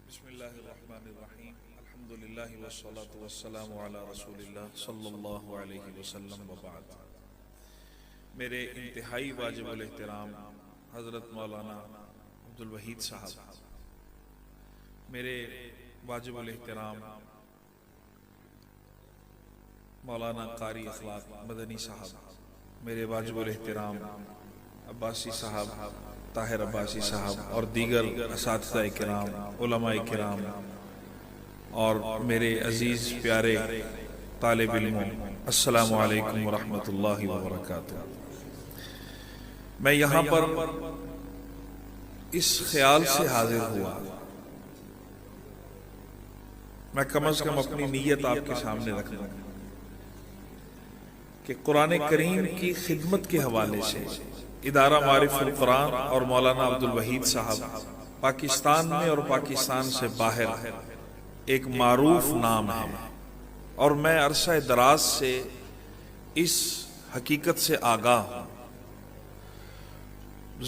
بسم اللہ الرحمن الرحیم الحمد للہ والصلاة والسلام علی رسول اللہ صلی اللہ علیہ وسلم وبعد۔ میرے انتہائی واجب الاحترام حضرت مولانا عبدالوحید صاحب، میرے واجب الاحترام مولانا قاری اخلاق مدنی صاحب، میرے واجب الاحترام عباسی صاحب، طاہر عباسی صاحب اور دیگر اساتذہ کرام، علماء کرام اور میرے عزیز پیارے طالب علموں، السلام علیکم ورحمۃ اللہ وبرکاتہ۔ میں یہاں پر اس خیال سے حاضر ہوا، میں کم از کم اپنی نیت آپ کے سامنے رکھ دوں کہ قرآن کریم کی خدمت کے حوالے سے ادارہ معارف القرآن اور مولانا عبدالوحید صاحب پاکستان میں اور پاکستان سے باہر ایک معروف نام ہے، اور میں عرصہ دراز سے اس حقیقت سے آگاہ ہوں۔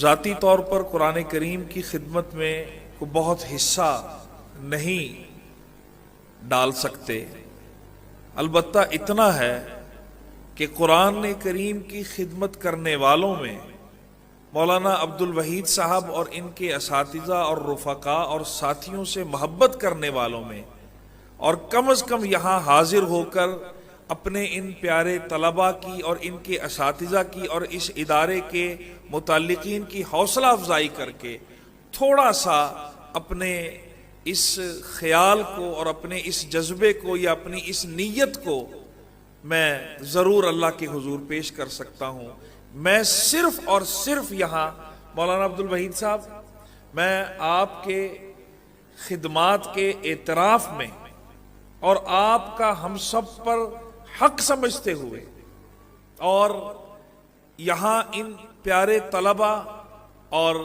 ذاتی طور پر قرآن کریم کی خدمت میں کوئی بہت حصہ نہیں ڈال سکتے، البتہ اتنا ہے کہ قرآن کریم کی خدمت کرنے والوں میں مولانا عبدالوحید صاحب اور ان کے اساتذہ اور رفقاء اور ساتھیوں سے محبت کرنے والوں میں، اور کم از کم یہاں حاضر ہو کر اپنے ان پیارے طلباء کی اور ان کے اساتذہ کی اور اس ادارے کے متعلقین کی حوصلہ افزائی کر کے تھوڑا سا اپنے اس خیال کو اور اپنے اس جذبے کو یا اپنی اس نیت کو میں ضرور اللہ کے حضور پیش کر سکتا ہوں۔ میں صرف اور صرف یہاں مولانا عبدالوحید صاحب، میں آپ کے خدمات کے اعتراف میں اور آپ کا ہم سب پر حق سمجھتے ہوئے اور یہاں ان پیارے طلباء اور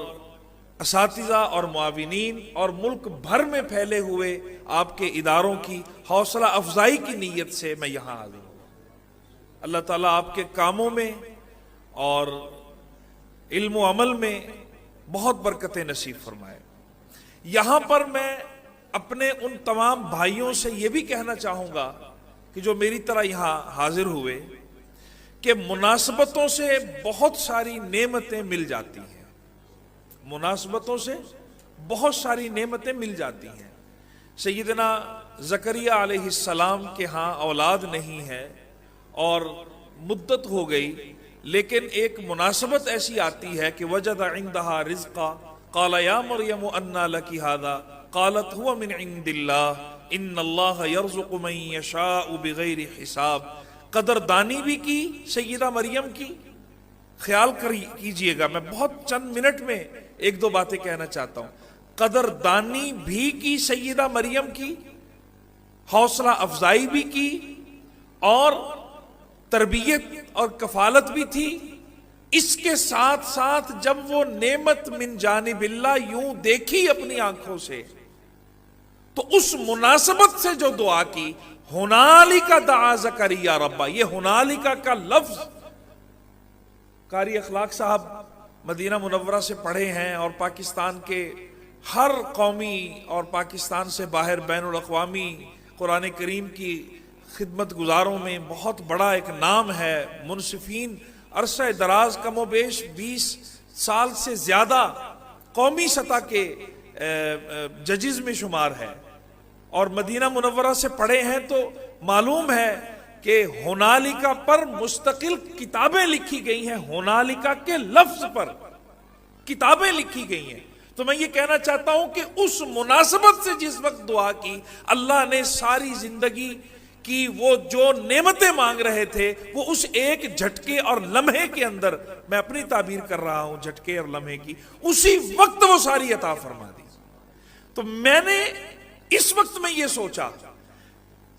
اساتذہ اور معاونین اور ملک بھر میں پھیلے ہوئے آپ کے اداروں کی حوصلہ افزائی کی نیت سے میں یہاں حاضر ہوں۔ اللہ تعالیٰ آپ کے کاموں میں اور علم و عمل میں بہت برکتیں نصیب فرمائے۔ یہاں پر میں اپنے ان تمام بھائیوں سے یہ بھی کہنا چاہوں گا کہ جو میری طرح یہاں حاضر ہوئے کہ مناسبتوں سے بہت ساری نعمتیں مل جاتی ہیں، مناسبتوں سے بہت ساری نعمتیں مل جاتی ہیں۔ سیدنا زکریا علیہ السلام کے ہاں اولاد نہیں ہے اور مدت ہو گئی، لیکن ایک مناسبت ایسی آتی ہے کہ وجد عندها رزقا قال یا مریم انا لک ھذا قالت هو من عند اللہ ان اللہ یرزق من یشاء بغیر حساب۔ قدردانی بھی کی سیدہ مریم کی، خیال کیجئے گا، میں بہت چند منٹ میں ایک دو باتیں کہنا چاہتا ہوں۔ قدردانی بھی کی سیدہ مریم کی، حوصلہ افزائی بھی کی، اور تربیت اور کفالت بھی تھی۔ اس کے ساتھ ساتھ جب وہ نعمت من جانب اللہ یوں دیکھی اپنی آنکھوں سے، تو اس مناسبت سے جو دعا کی، ہنالک دعا زکریا ربا، یہ ہنالک کا لفظ قاری اخلاق صاحب مدینہ منورہ سے پڑھے ہیں اور پاکستان کے ہر قومی اور پاکستان سے باہر بین الاقوامی قرآن کریم کی خدمت گزاروں میں بہت بڑا ایک نام ہے۔ منصفین عرصہ دراز کم و بیش 20 سال سے زیادہ قومی سطح کے ججز میں شمار ہے، اور مدینہ منورہ سے پڑھے ہیں تو معلوم ہے کہ ہنالکا پر مستقل کتابیں لکھی گئی ہیں، ہنالکا کے لفظ پر کتابیں لکھی گئی ہیں۔ تو میں یہ کہنا چاہتا ہوں کہ اس مناسبت سے جس وقت دعا کی، اللہ نے ساری زندگی کی وہ جو نعمتیں مانگ رہے تھے وہ اس ایک جھٹکے اور لمحے کے اندر، میں اپنی تعبیر کر رہا ہوں جھٹکے اور لمحے کی، اسی وقت وہ ساری عطا فرما دی۔ تو میں نے اس وقت میں یہ سوچا،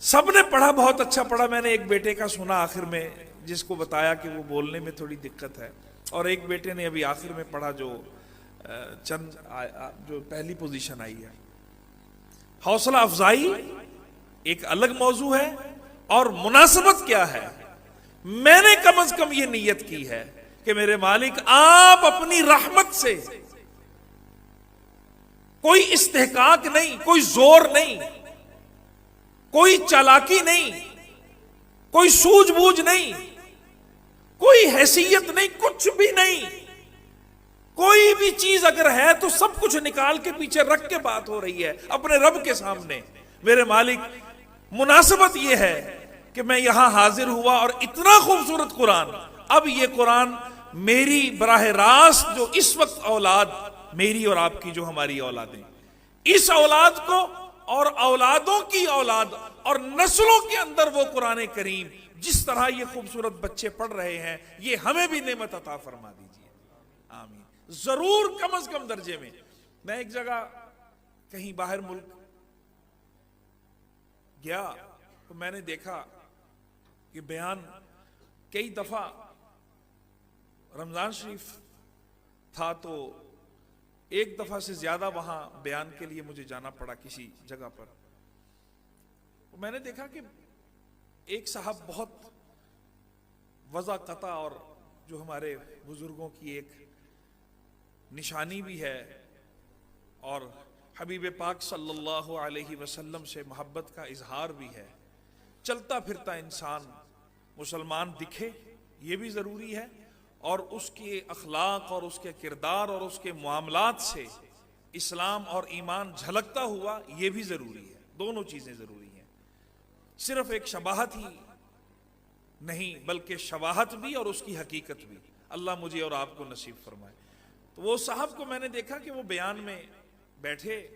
سب نے پڑھا، بہت اچھا پڑھا، میں نے ایک بیٹے کا سنا آخر میں جس کو بتایا کہ وہ بولنے میں تھوڑی دقت ہے، اور ایک بیٹے نے ابھی آخر میں پڑھا جو جو پہلی پوزیشن آئی ہے۔ حوصلہ افزائی ایک الگ موضوع ہے، اور مناسبت کیا ہے؟ میں نے کم از کم یہ نیت کی ہے کہ میرے مالک آپ اپنی رحمت سے کوئی استحقاق نہیں، کوئی زور نہیں، کوئی چالاکی نہیں، کوئی سوجھ بوجھ نہیں، کوئی حیثیت نہیں، کچھ بھی نہیں. کوئی بھی چیز اگر ہے تو سب کچھ نکال کے پیچھے رکھ کے بات ہو رہی ہے اپنے رب کے سامنے. میرے مالک، مناسبت یہ ہے کہ میں یہاں حاضر ہوا اور اتنا خوبصورت قرآن. اب یہ قرآن میری براہ راست جو اس وقت اولاد میری اور آپ کی جو ہماری اولادیں، اس اولاد کو اور اولادوں کی اولاد اور نسلوں کے اندر وہ قرآن کریم جس طرح یہ خوبصورت بچے پڑھ رہے ہیں، یہ ہمیں بھی نعمت عطا فرما دیجیے. آمین. ضرور کم از کم درجے میں. میں ایک جگہ کہیں باہر ملک گیا تو میں نے دیکھا کہ بیان کئی دفعہ رمضان شریف تھا تو ایک دفعہ سے زیادہ وہاں بیان کے لیے مجھے جانا پڑا کسی جگہ پر. میں نے دیکھا کہ ایک صاحب بہت وضع قطع اور جو ہمارے بزرگوں کی ایک نشانی بھی ہے اور حبیب پاک صلی اللہ علیہ وسلم سے محبت کا اظہار بھی ہے، چلتا پھرتا انسان مسلمان دکھے یہ بھی ضروری ہے، اور اس کے اخلاق اور اس کے کردار اور اس کے معاملات سے اسلام اور ایمان جھلکتا ہوا یہ بھی ضروری ہے. دونوں چیزیں ضروری ہیں. صرف ایک شباہت ہی نہیں بلکہ شواہت بھی اور اس کی حقیقت بھی. اللہ مجھے اور آپ کو نصیب فرمائے. تو وہ صاحب کو میں نے دیکھا کہ وہ بیان میں بیٹھے،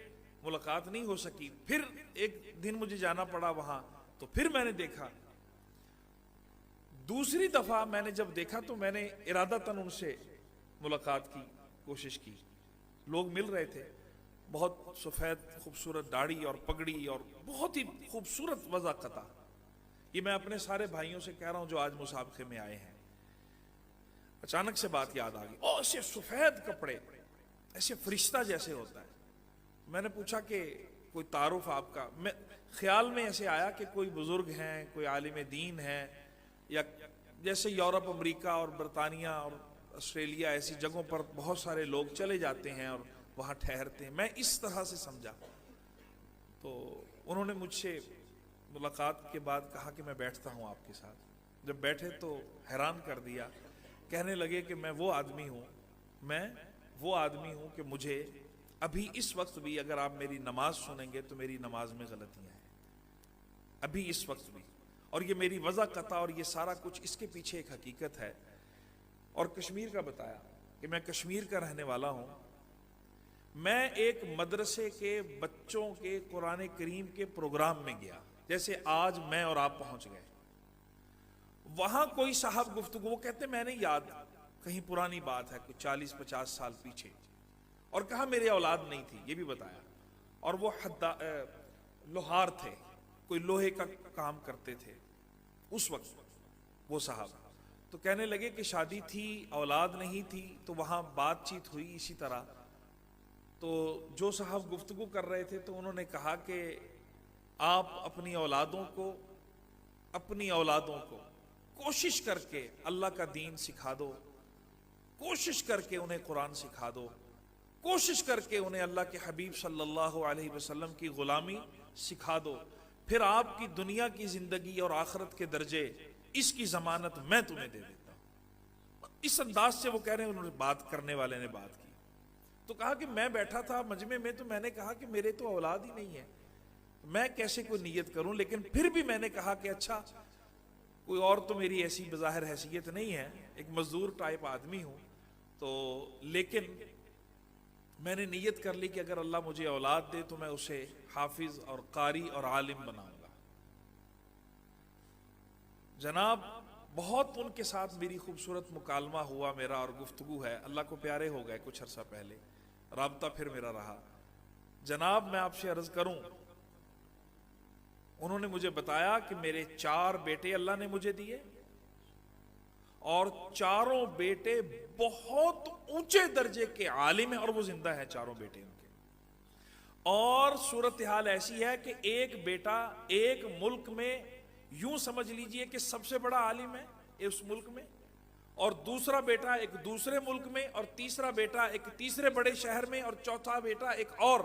ملاقات نہیں ہو سکی. پھر ایک دن مجھے جانا پڑا وہاں تو پھر میں نے دیکھا. دوسری دفعہ میں نے جب دیکھا تو میں نے ارادتاً ان سے ملاقات کی کوشش کی. لوگ مل رہے تھے، بہت سفید خوبصورت داڑھی اور پگڑی اور بہت ہی خوبصورت وضع قطع. یہ میں اپنے سارے بھائیوں سے کہہ رہا ہوں جو آج مسابقے میں آئے ہیں. اچانک سے بات یاد آ گئی. ایسے سفید کپڑے، ایسے فرشتہ جیسے ہوتا ہے. میں نے پوچھا کہ کوئی تعارف آپ کا؟ میں خیال میں ایسے آیا کہ کوئی بزرگ ہیں، کوئی عالم دین ہے، یا جیسے یورپ، امریکہ اور برطانیہ اور آسٹریلیا ایسی جگہوں پر بہت سارے لوگ چلے جاتے ہیں اور وہاں ٹھہرتے ہیں. میں اس طرح سے سمجھا. تو انہوں نے مجھ سے ملاقات کے بعد کہا کہ میں بیٹھتا ہوں آپ کے ساتھ. جب بیٹھے تو حیران کر دیا. کہنے لگے کہ میں وہ آدمی ہوں کہ مجھے ابھی اس وقت بھی اگر آپ میری نماز سنیں گے تو میری نماز میں غلطیاں ہیں ابھی اس وقت بھی. اور یہ میری وضع قطع اور یہ سارا کچھ اس کے پیچھے ایک حقیقت ہے. اور کشمیر کا بتایا کہ میں کشمیر کا رہنے والا ہوں. میں ایک مدرسے کے بچوں کے قرآن کریم کے پروگرام میں گیا، جیسے آج میں اور آپ پہنچ گئے. وہاں کوئی صاحب گفتگو، وہ کہتے میں نے یاد کہیں پرانی بات ہے کچھ 40-50 سال پیچھے، اور کہا میرے اولاد نہیں تھی، یہ بھی بتایا. اور وہ لوہار تھے، کوئی لوہے کا کام کرتے تھے اس وقت وہ صاحب. تو کہنے لگے کہ شادی تھی، اولاد نہیں تھی. تو وہاں بات چیت ہوئی اسی طرح. تو جو صاحب گفتگو کر رہے تھے تو انہوں نے کہا کہ آپ اپنی اولادوں کو کوشش کر کے اللہ کا دین سکھا دو، کوشش کر کے انہیں قرآن سکھا دو، کوشش کر کے انہیں اللہ کے حبیب صلی اللہ علیہ وسلم کی غلامی سکھا دو. پھر آپ کی دنیا کی زندگی اور آخرت کے درجے، اس کی ضمانت میں تمہیں دے دیتا ہوں. اس انداز سے وہ کہہ رہے ہیں. انہوں نے بات کرنے والے نے بات کی تو کہا کہ میں بیٹھا تھا مجمع میں تو میں نے کہا کہ میرے تو اولاد ہی نہیں ہے، میں کیسے کوئی نیت کروں. لیکن پھر بھی میں نے کہا کہ اچھا کوئی اور تو میری ایسی بظاہر حیثیت نہیں ہے، ایک مزدور ٹائپ آدمی ہوں. تو لیکن میں نے نیت کر لی کہ اگر اللہ مجھے اولاد دے تو میں اسے حافظ اور قاری اور عالم بناؤں گا. جناب بہت ان کے ساتھ میری خوبصورت مکالمہ ہوا میرا اور گفتگو ہے. اللہ کو پیارے ہو گئے کچھ عرصہ پہلے، رابطہ پھر میرا رہا. جناب میں آپ سے عرض کروں، انہوں نے مجھے بتایا کہ میرے 4 بیٹے اللہ نے مجھے دیے اور چاروں بیٹے بہت اونچے درجے کے عالم ہیں اور وہ زندہ ہیں چاروں بیٹے ان کے. اور صورتحال ایسی ہے کہ ایک بیٹا ایک ملک میں یوں سمجھ لیجئے کہ سب سے بڑا عالم ہے اس ملک میں، اور دوسرا بیٹا ایک دوسرے ملک میں، اور تیسرا بیٹا ایک تیسرے بڑے شہر میں، اور چوتھا بیٹا ایک اور۔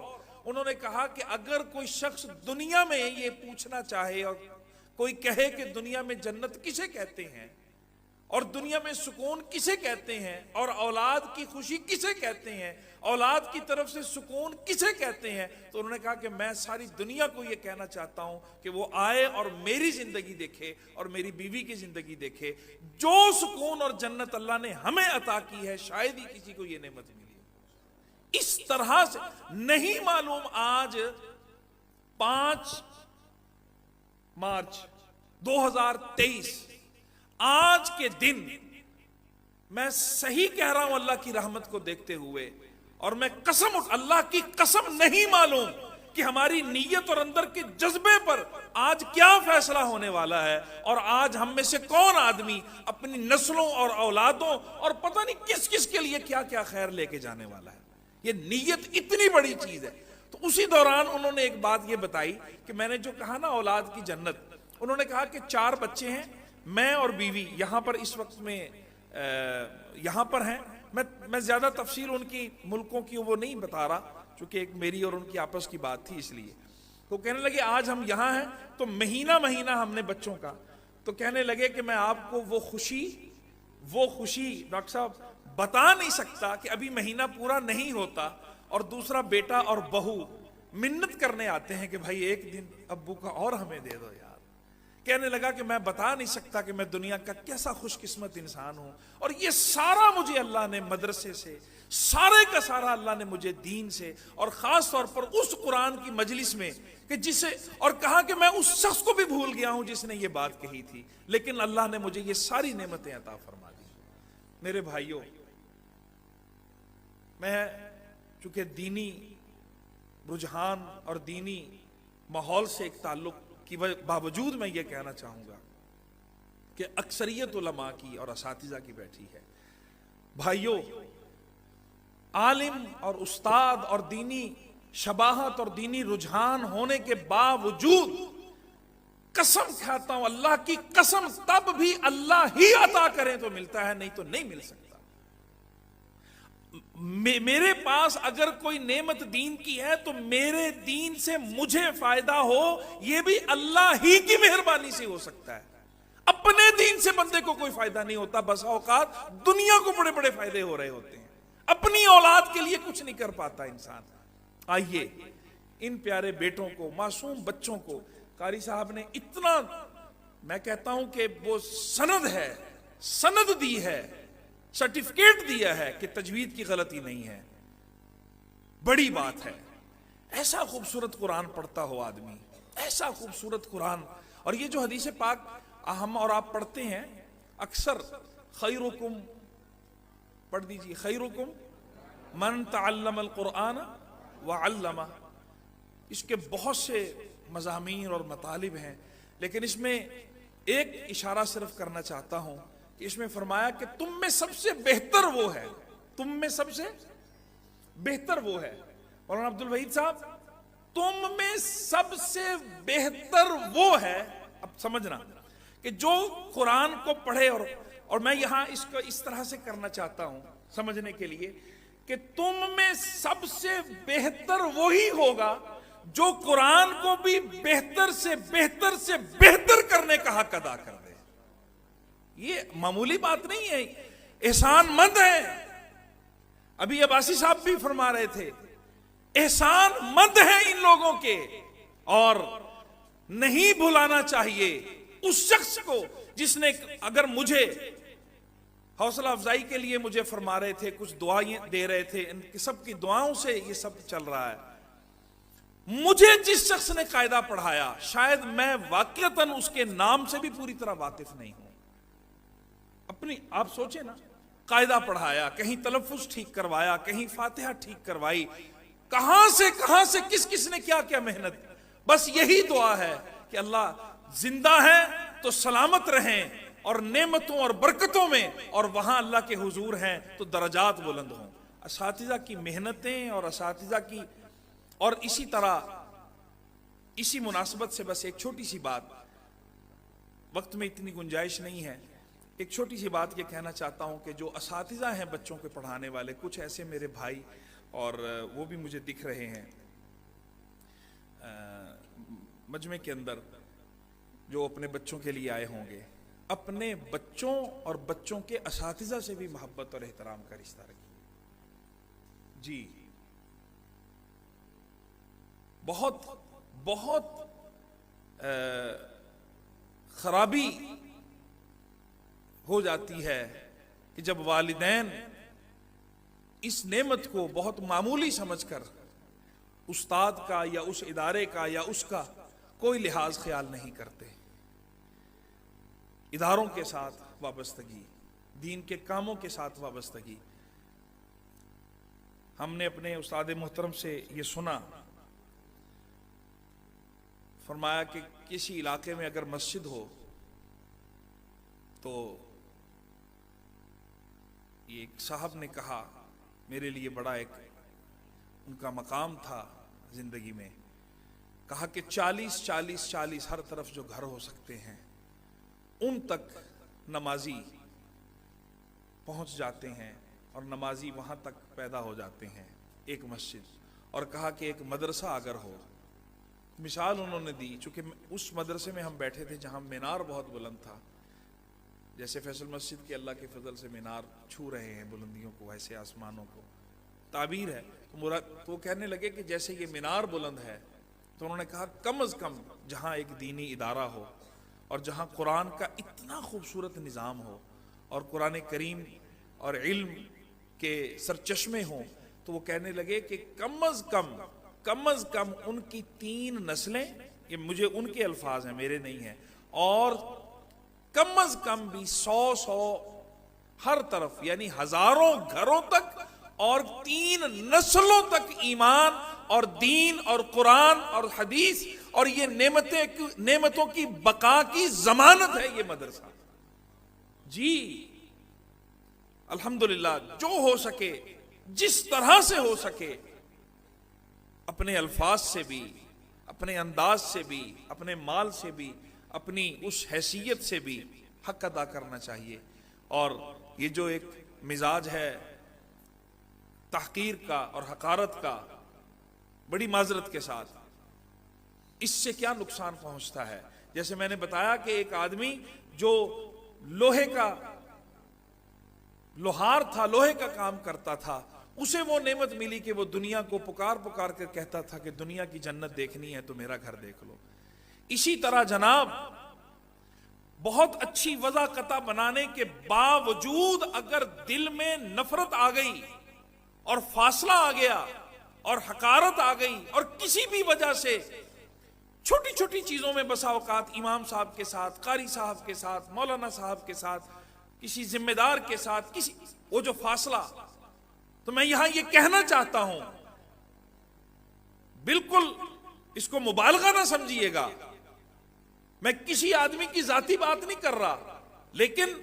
انہوں نے کہا کہ اگر کوئی شخص دنیا میں یہ پوچھنا چاہے اور کوئی کہے کہ دنیا میں جنت کسے کہتے ہیں اور دنیا میں سکون کسے کہتے ہیں اور اولاد کی خوشی کسے کہتے ہیں، اولاد کی طرف سے سکون کسے کہتے ہیں، تو انہوں نے کہا کہ میں ساری دنیا کو یہ کہنا چاہتا ہوں کہ وہ آئے اور میری زندگی دیکھے اور میری بیوی کی زندگی دیکھے۔ جو سکون اور جنت اللہ نے ہمیں عطا کی ہے شاید ہی کسی کو یہ نعمت ملی۔ اس طرح سے نہیں معلوم آج 5 مارچ 2023 آج کے دن میں صحیح کہہ رہا ہوں اللہ کی رحمت کو دیکھتے ہوئے، اور میں اللہ کی قسم نہیں معلوم کہ ہماری نیت اور اندر کے جذبے پر آج کیا فیصلہ ہونے والا ہے، اور آج ہم میں سے کون آدمی اپنی نسلوں اور اولادوں اور پتہ نہیں کس کس کے لیے کیا کیا خیر لے کے جانے والا ہے۔ یہ نیت اتنی بڑی چیز ہے۔ تو اسی دوران انہوں نے ایک بات یہ بتائی کہ میں نے جو کہا نا اولاد کی جنت، انہوں نے کہا کہ 4 بچے ہیں، میں اور بیوی یہاں پر اس وقت میں یہاں پر ہیں۔ میں زیادہ تفصیل ان کی ملکوں کی وہ نہیں بتا رہا چونکہ ایک میری اور ان کی آپس کی بات تھی، اس لیے تو کہنے لگے آج ہم یہاں ہیں تو مہینہ ہم نے بچوں کا، تو کہنے لگے کہ میں آپ کو وہ خوشی ڈاکٹر صاحب بتا نہیں سکتا کہ ابھی مہینہ پورا نہیں ہوتا اور دوسرا بیٹا اور بہو منت کرنے آتے ہیں کہ بھائی ایک دن ابو کا اور ہمیں دے دو یار۔ کہنے لگا کہ میں بتا نہیں سکتا کہ میں دنیا کا کیسا خوش قسمت انسان ہوں، اور یہ سارا مجھے اللہ نے مدرسے سے، سارے کا سارا اللہ نے مجھے دین سے، اور خاص طور پر اس قرآن کی مجلس میں کہ جسے، اور کہا کہ میں اس شخص کو بھی بھول گیا ہوں جس نے یہ بات کہی تھی، لیکن اللہ نے مجھے یہ ساری نعمتیں عطا فرما دی۔ میرے بھائیوں، میں چونکہ دینی رجحان اور دینی ماحول سے ایک تعلق کی باوجود میں یہ کہنا چاہوں گا کہ اکثریت علماء کی اور اساتذہ کی بیٹھی ہے۔ بھائیوں، عالم اور استاد اور دینی شباہت اور دینی رجحان ہونے کے باوجود قسم کھاتا ہوں اللہ کی قسم تب بھی اللہ ہی عطا کریں تو ملتا ہے، نہیں تو نہیں مل سکتا۔ میرے پاس اگر کوئی نعمت دین کی ہے تو میرے دین سے مجھے فائدہ ہو، یہ بھی اللہ ہی کی مہربانی سے ہو سکتا ہے۔ اپنے دین سے بندے کو کوئی فائدہ نہیں ہوتا، بس اوقات دنیا کو بڑے بڑے فائدے ہو رہے ہوتے ہیں، اپنی اولاد کے لیے کچھ نہیں کر پاتا انسان۔ آئیے ان پیارے بیٹوں کو، معصوم بچوں کو قاری صاحب نے اتنا، میں کہتا ہوں کہ وہ سند دی ہے، سرٹیفکیٹ دیا ہے کہ تجوید کی غلطی نہیں ہے، بڑی بات ہے۔ ایسا خوبصورت قرآن پڑھتا ہو آدمی، ایسا خوبصورت قرآن، اور یہ جو حدیث پاک ہم اور آپ پڑھتے ہیں اکثر، خیرکم پڑھ دیجئے، خیرکم من تعلم القرآن وعلمہ، اس کے بہت سے مضامین اور مطالب ہیں، لیکن اس میں ایک اشارہ صرف کرنا چاہتا ہوں کہ اس میں فرمایا کہ تم میں سب سے بہتر وہ ہے، تم میں سب سے بہتر وہ ہے۔ مولانا عبد الوحید صاحب، تم میں سب سے بہتر وہ ہے، اب سمجھنا کہ جو قرآن کو پڑھے، اور میں یہاں اس کو اس طرح سے کرنا چاہتا ہوں سمجھنے کے لیے کہ تم میں سب سے بہتر وہی ہوگا جو قرآن کو بھی بہتر سے بہتر کرنے کا حق ادا کر دے۔ یہ معمولی بات نہیں ہے، احسان مند ہے۔ ابھی عباسی صاحب بھی فرما رہے تھے، احسان مند ہیں ان لوگوں کے، اور نہیں بھلانا چاہیے اس شخص کو جس نے اگر مجھے حوصلہ افزائی کے لیے مجھے فرما رہے تھے، کچھ دعائیں دے رہے تھے، ان سب کی دعاؤں سے یہ سب چل رہا ہے۔ مجھے جس شخص نے قاعدہ پڑھایا شاید میں واقعتاً اس کے نام سے بھی پوری طرح واقف نہیں ہوں۔ اپنی آپ سوچیں نا، قاعدہ پڑھایا، کہیں تلفظ ٹھیک کروایا، کہیں فاتحہ ٹھیک کروائی، کہاں سے کس نے کیا کیا محنت۔ بس یہی دعا ہے کہ اللہ زندہ ہے تو سلامت رہیں اور نعمتوں اور برکتوں میں، اور وہاں اللہ کے حضور ہیں تو درجات بلند ہوں۔ اساتذہ کی محنتیں اور اساتذہ کی، اور اسی طرح اسی مناسبت سے بس ایک چھوٹی سی بات، وقت میں اتنی گنجائش نہیں ہے، ایک چھوٹی سی بات یہ کہنا چاہتا ہوں کہ جو اساتذہ ہیں بچوں کے پڑھانے والے، کچھ ایسے میرے بھائی اور وہ بھی مجھے دکھ رہے ہیں مجمع کے اندر، جو اپنے بچوں کے لیے آئے ہوں گے، اپنے بچوں اور بچوں کے اساتذہ سے بھی محبت اور احترام کا رشتہ رکھیے. جی بہت بہت خرابی ہو جاتی ہے کہ جب والدین اس نعمت کو بہت معمولی سمجھ کر استاد کا یا اس ادارے کا یا اس کا کوئی لحاظ خیال نہیں کرتے. اداروں کے ساتھ وابستگی، دین کے کاموں کے ساتھ وابستگی. ہم نے اپنے استاد محترم سے یہ سنا، فرمایا کہ کسی علاقے میں اگر مسجد ہو تو یہ ایک صاحب نے کہا، میرے لیے بڑا ایک ان کا مقام تھا زندگی میں، کہا کہ 40 ہر طرف جو گھر ہو سکتے ہیں ان تک نمازی پہنچ جاتے ہیں اور نمازی وہاں تک پیدا ہو جاتے ہیں ایک مسجد. اور کہا کہ ایک مدرسہ اگر ہو، مثال انہوں نے دی، چونکہ اس مدرسے میں ہم بیٹھے تھے جہاں مینار بہت بلند تھا، جیسے فیصل مسجد کے اللہ کے فضل سے مینار چھو رہے ہیں بلندیوں کو، ایسے آسمانوں کو تعبیر ہے. تو وہ کہنے لگے کہ جیسے یہ مینار بلند ہے، تو انہوں نے کہا کم از کم جہاں ایک دینی ادارہ ہو اور جہاں قرآن کا اتنا خوبصورت نظام ہو اور قرآن کریم اور علم کے سرچشمے ہوں، تو وہ کہنے لگے کہ کم از کم ان کی 3 نسلیں، یہ مجھے ان کے الفاظ ہیں میرے نہیں ہیں، اور کم از کم بھی 100 ہر طرف، یعنی ہزاروں گھروں تک اور 3 نسلوں تک ایمان اور دین اور قرآن اور حدیث اور یہ نعمتوں کی بقا کی ضمانت ہے یہ مدرسہ. جی الحمدللہ، جو ہو سکے، جس طرح سے ہو سکے، اپنے الفاظ سے بھی، اپنے انداز سے بھی، اپنے مال سے بھی، اپنی اس حیثیت سے بھی حق ادا کرنا چاہیے. اور یہ جو ایک مزاج ہے تحقیر کا اور حقارت کا، بڑی معذرت کے ساتھ، اس سے کیا نقصان پہنچتا ہے؟ جیسے میں نے بتایا کہ ایک آدمی جو لوہے کا لوہار تھا، لوہے کا کام کرتا تھا، اسے وہ نعمت ملی کہ وہ دنیا کو پکار کر کہتا تھا کہ دنیا کی جنت دیکھنی ہے تو میرا گھر دیکھ لو. اسی طرح جناب بہت اچھی وضع قطع بنانے کے باوجود اگر دل میں نفرت آ گئی اور فاصلہ آ گیا اور حقارت آ گئی اور کسی بھی وجہ سے چھوٹی چھوٹی چیزوں میں بسا اوقات امام صاحب کے ساتھ، قاری صاحب کے ساتھ، مولانا صاحب کے ساتھ، کسی ذمہ دار کے ساتھ، وہ جو فاصلہ، تو میں یہاں یہ کہنا چاہتا ہوں، بالکل اس کو مبالغہ نہ سمجھیے گا، میں کسی آدمی کی ذاتی بات نہیں کر رہا، لیکن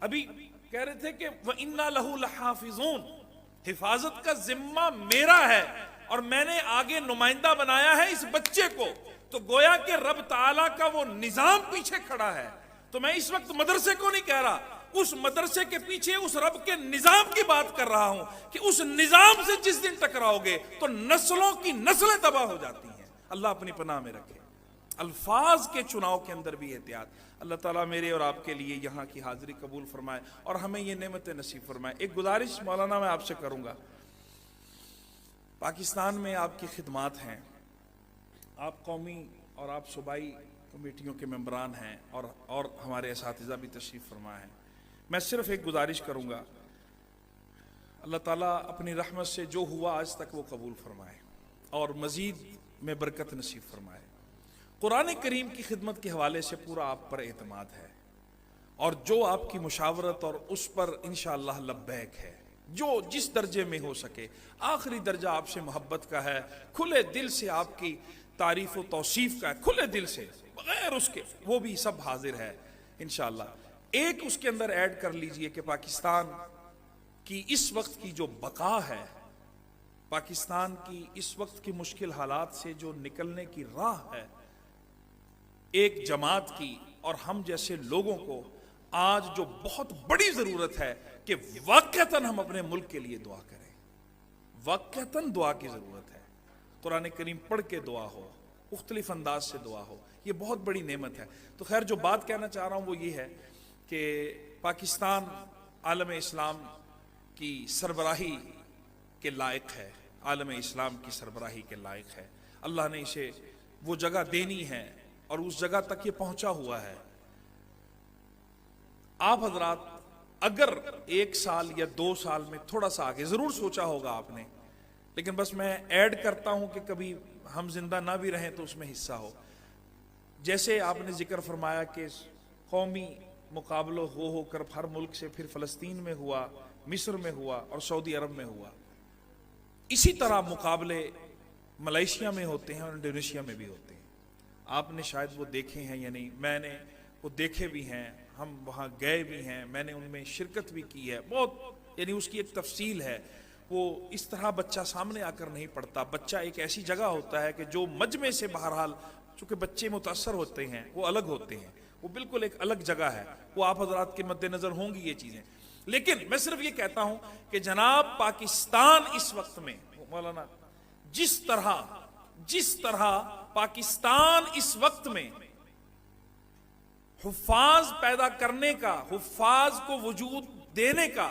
ابھی کہہ رہے تھے کہ وَإِنَّا لَهُ لَحَافِظُونَ، حفاظت کا ذمہ میرا ہے اور میں نے آگے نمائندہ بنایا ہے اس بچے کو، تو گویا کہ رب تعالیٰ کا وہ نظام پیچھے کھڑا ہے. تو میں اس وقت مدرسے کو نہیں کہہ رہا، اس مدرسے کے پیچھے اس رب کے نظام کی بات کر رہا ہوں کہ اس نظام سے جس دن ٹکراؤ گے تو نسلوں کی نسلیں تباہ ہو جاتی ہیں. اللہ اپنی پناہ میں رکھے. الفاظ کے چناؤ کے اندر بھی احتیاط. اللہ تعالیٰ میرے اور آپ کے لیے یہاں کی حاضری قبول فرمائے اور ہمیں یہ نعمتیں نصیب فرمائے. ایک گزارش مولانا میں آپ سے کروں گا، پاکستان میں آپ کی خدمات ہیں، آپ قومی اور آپ صوبائی کمیٹیوں کے ممبران ہیں اور ہمارے اساتذہ بھی تشریف فرما ہیں. میں صرف ایک گزارش کروں گا، اللہ تعالیٰ اپنی رحمت سے جو ہوا آج تک وہ قبول فرمائے اور مزید میں برکت نصیب فرمائے. قرآن کریم کی خدمت کے حوالے سے پورا آپ پر اعتماد ہے اور جو آپ کی مشاورت اور اس پر انشاءاللہ لبیک ہے، جو جس درجے میں ہو سکے. آخری درجہ آپ سے محبت کا ہے، کھلے دل سے آپ کی تعریف و توصیف کا ہے، کھلے دل سے، بغیر اس کے، وہ بھی سب حاضر ہے انشاءاللہ. ایک اس کے اندر ایڈ کر لیجئے کہ پاکستان کی اس وقت کی جو بقا ہے، پاکستان کی اس وقت کی مشکل حالات سے جو نکلنے کی راہ ہے، ایک جماعت کی اور ہم جیسے لوگوں کو آج جو بہت بڑی ضرورت ہے کہ واقعتاً ہم اپنے ملک کے لیے دعا کریں، واقعتاً دعا کی ضرورت ہے۔ قرآن کریم پڑھ کے دعا ہو، مختلف انداز سے دعا ہو، یہ بہت بڑی نعمت ہے۔ تو خیر جو بات کہنا چاہ رہا ہوں وہ یہ ہے کہ پاکستان عالم اسلام کی سربراہی کے لائق ہے، عالم اسلام کی سربراہی کے لائق ہے۔ اللہ نے اسے وہ جگہ دینی ہے اور اس جگہ تک یہ پہنچا ہوا ہے۔ آپ حضرات اگر 1 سال یا 2 سال میں تھوڑا سا آگے ضرور سوچا ہوگا آپ نے، لیکن بس میں ایڈ کرتا ہوں کہ کبھی ہم زندہ نہ بھی رہیں تو اس میں حصہ ہو۔ جیسے آپ نے ذکر فرمایا کہ قومی مقابلہ ہو کر ہر ملک سے پھر فلسطین میں ہوا، مصر میں ہوا اور سعودی عرب میں ہوا، اسی طرح مقابلے ملائیشیا میں ہوتے ہیں اور انڈونیشیا میں بھی ہوتے ہیں۔ آپ نے شاید وہ دیکھے ہیں یا نہیں، میں نے وہ دیکھے بھی ہیں، ہم وہاں گئے بھی ہیں، میں نے ان میں شرکت بھی کی ہے۔ بہت یعنی اس کی ایک تفصیل ہے، وہ اس طرح بچہ سامنے آ کر نہیں پڑتا۔ بچہ ایک ایسی جگہ ہوتا ہے کہ جو مجمع سے بہرحال، چونکہ بچے متاثر ہوتے ہیں، وہ الگ ہوتے ہیں، وہ بالکل ایک الگ جگہ ہے، وہ آپ حضرات کے مد نظر ہوں گی یہ چیزیں۔ لیکن میں صرف یہ کہتا ہوں کہ جناب پاکستان اس وقت میں، مولانا جس طرح پاکستان اس وقت میں حفاظ پیدا کرنے کا، حفاظ کو وجود دینے کا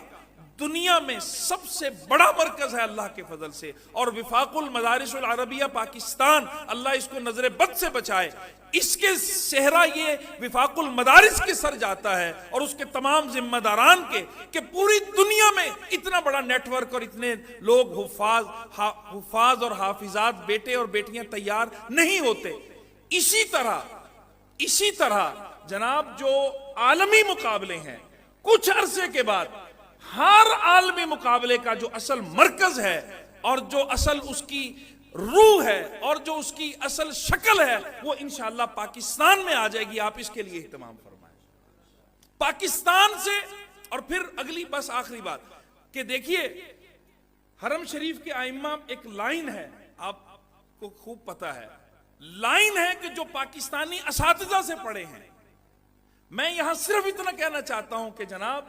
دنیا میں سب سے بڑا مرکز ہے اللہ کے فضل سے، اور وفاق المدارس العربیہ پاکستان، اللہ اس کو نظر بد سے بچائے، اس کے صحرا یہ وفاق المدارس کے سر جاتا ہے اور اس کے تمام ذمہ داران کے، کہ پوری دنیا میں اتنا بڑا نیٹ ورک اور اتنے لوگ حفاظ اور حافظات، بیٹے اور بیٹیاں تیار نہیں ہوتے۔ اسی طرح جناب جو عالمی مقابلے ہیں، کچھ عرصے کے بعد ہر عالمی مقابلے کا جو اصل مرکز ہے اور جو اصل اس کی روح ہے اور جو اس کی اصل شکل ہے، وہ انشاءاللہ پاکستان میں آ جائے گی۔ آپ اس کے لیے اہتمام فرمائیں پاکستان سے۔ اور پھر اگلی بس آخری بات کہ دیکھیے حرم شریف کے ائمہ ایک لائن ہے، آپ کو خوب پتا ہے، لائن ہے کہ جو پاکستانی اساتذہ سے پڑھے ہیں۔ میں یہاں صرف اتنا کہنا چاہتا ہوں کہ جناب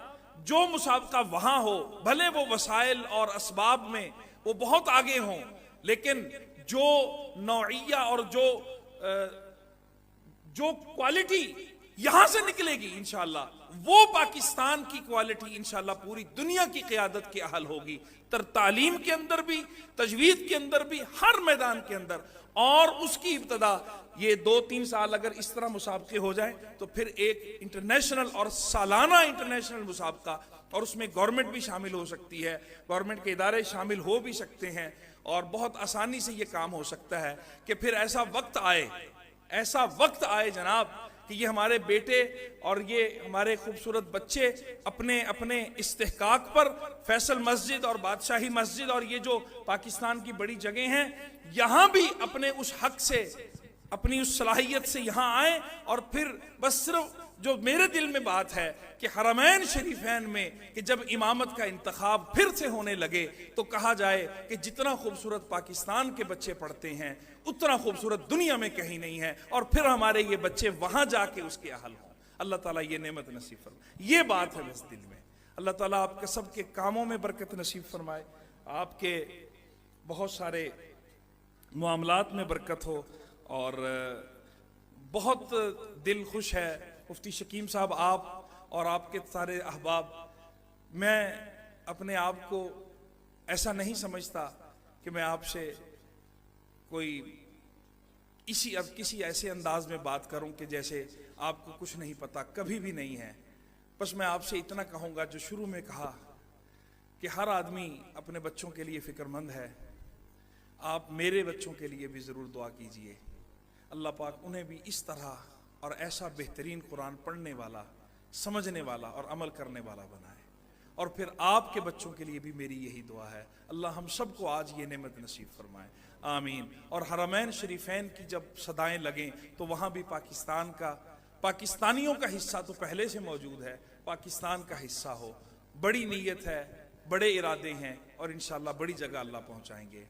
جو مسابقہ وہاں ہو، بھلے وہ وسائل اور اسباب میں وہ بہت آگے ہوں، لیکن جو نوعیہ اور جو کوالٹی یہاں سے نکلے گی انشاءاللہ، وہ پاکستان کی کوالٹی انشاءاللہ پوری دنیا کی قیادت کے اہل ہوگی، تعلیم کے اندر بھی، تجوید کے اندر بھی، ہر میدان کے اندر۔ اور اس کی ابتدا یہ 2-3 سال اگر اس طرح مسابقے ہو جائیں تو پھر ایک انٹرنیشنل اور سالانہ انٹرنیشنل مسابقہ، اور اس میں گورنمنٹ بھی شامل ہو سکتی ہے، گورنمنٹ کے ادارے شامل ہو بھی سکتے ہیں، اور بہت آسانی سے یہ کام ہو سکتا ہے کہ پھر ایسا وقت آئے جناب کہ یہ ہمارے بیٹے اور یہ ہمارے خوبصورت بچے اپنے استحقاق پر فیصل مسجد اور بادشاہی مسجد اور یہ جو پاکستان کی بڑی جگہیں ہیں، یہاں بھی اپنے اس حق سے، اپنی اس صلاحیت سے یہاں آئیں، اور پھر بس صرف جو میرے دل میں بات ہے کہ حرمین شریفین میں کہ جب امامت کا انتخاب پھر سے ہونے لگے تو کہا جائے کہ جتنا خوبصورت پاکستان کے بچے پڑھتے ہیں اتنا خوبصورت دنیا میں کہیں نہیں ہے، اور پھر ہمارے یہ بچے وہاں جا کے اس کے اہل ہوں۔ اللہ تعالیٰ یہ نعمت نصیب فرمائے، یہ بات ہے بس دل میں۔ اللہ تعالیٰ آپ کے سب کے کاموں میں برکت نصیب فرمائے، آپ کے بہت سارے معاملات میں برکت ہو، اور بہت دل خوش ہے مفتی شکیم صاحب آپ اور آپ کے سارے احباب۔ میں اپنے آپ کو ایسا نہیں سمجھتا کہ میں آپ سے کوئی کسی ایسے انداز میں بات کروں کہ جیسے آپ کو کچھ نہیں پتا، کبھی بھی نہیں ہے۔ بس میں آپ سے اتنا کہوں گا جو شروع میں کہا کہ ہر آدمی اپنے بچوں کے لیے فکر مند ہے، آپ میرے بچوں کے لیے بھی ضرور دعا کیجئے، اللہ پاک انہیں بھی اس طرح اور ایسا بہترین قرآن پڑھنے والا، سمجھنے والا اور عمل کرنے والا بنائے۔ اور پھر آپ کے بچوں کے لیے بھی میری یہی دعا ہے، اللہ ہم سب کو آج یہ نعمت نصیب فرمائے، آمین۔ اور حرمین شریفین کی جب صدائیں لگیں تو وہاں بھی پاکستانیوں کا حصہ تو پہلے سے موجود ہے، پاکستان کا حصہ ہو۔ بڑی نیت ہے، بڑے ارادے ہیں، اور انشاءاللہ بڑی جگہ اللہ پہنچائیں گے۔